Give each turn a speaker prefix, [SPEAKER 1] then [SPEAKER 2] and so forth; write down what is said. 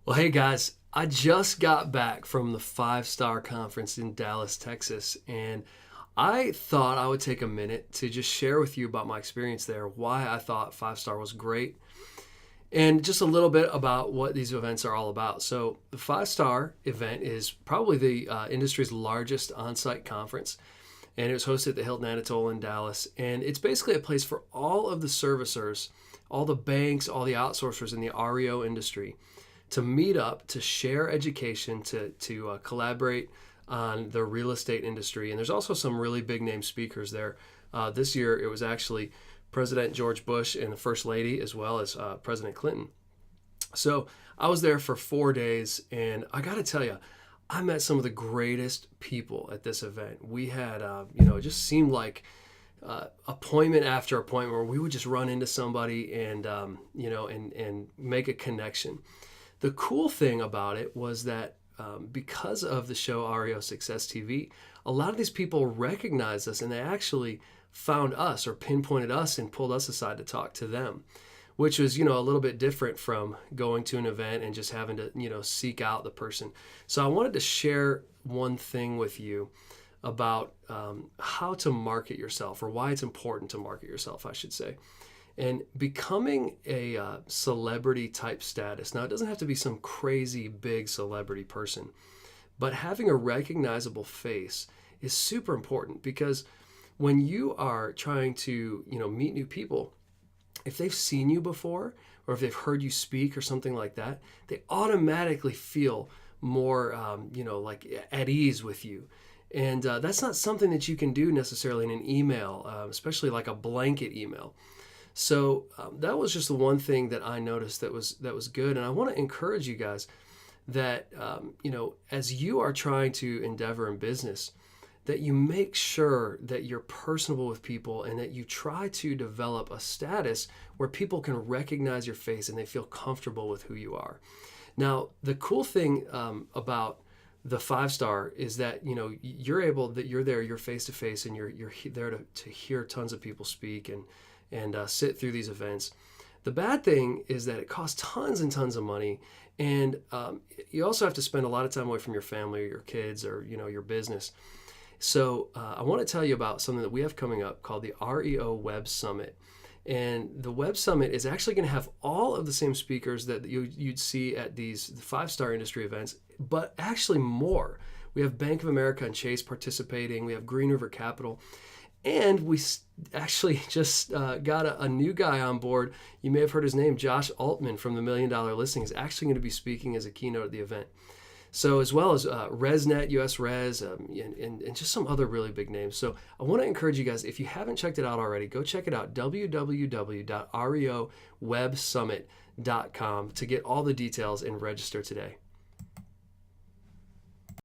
[SPEAKER 1] Well, hey guys, I just got back from the Five Star Conference in Dallas, Texas, and I thought I would take a minute to just share with you about my experience there, why I thought Five Star was great, and just a little bit about what these events are all about. So, the Five Star event is probably the industry's largest on site conference, and it was hosted at the Hilton Anatolia in Dallas. And it's basically a place for all of the servicers, all the banks, all the outsourcers in the REO industry to meet up, to share education, to collaborate on the real estate industry. And there's also some really big name speakers there. This year, it was actually President George Bush and the First Lady, as well as President Clinton. So I was there for 4 days, and I got to tell you, I met some of the greatest people at this event. We had, it just seemed like appointment after appointment where we would just run into somebody and make a connection. The cool thing about it was that because of the show REO Success TV, a lot of these people recognized us and they actually found us or pinpointed us and pulled us aside to talk to them, which was, a little bit different from going to an event and just having to, seek out the person. So I wanted to share one thing with you about how to market yourself, or why it's important to market yourself, I should say. And becoming a celebrity type status. Now, it doesn't have to be some crazy big celebrity person, but having a recognizable face is super important, because when you are trying to, meet new people, if they've seen you before or if they've heard you speak or something like that, they automatically feel more, like at ease with you. And that's not something that you can do necessarily in an email, especially like a blanket email. So that was just the one thing that I noticed that was good. And I want to encourage you guys that as you are trying to endeavor in business, that you make sure that you're personable with people and that you try to develop a status where people can recognize your face and they feel comfortable with who you are. Now, the cool thing about the Five Star is that you're there, you're face to face, and you're there to hear tons of people speak and sit through these events. The bad thing is that it costs tons and tons of money, and you also have to spend a lot of time away from your family or your kids or your business. So I want to tell you about something that we have coming up called the REO Web Summit. And the Web Summit is actually going to have all of the same speakers that you'd see at these five-star industry events, but actually more. We have Bank of America and Chase participating. We have Green River Capital. And we actually just got a new guy on board. You may have heard his name. Josh Altman from the $1 Million Listing is actually going to be speaking as a keynote at the event. So as well as ResNet, US Res, and just some other really big names. So I want to encourage you guys, if you haven't checked it out already, go check it out, www.reowebsummit.com, to get all the details and register today.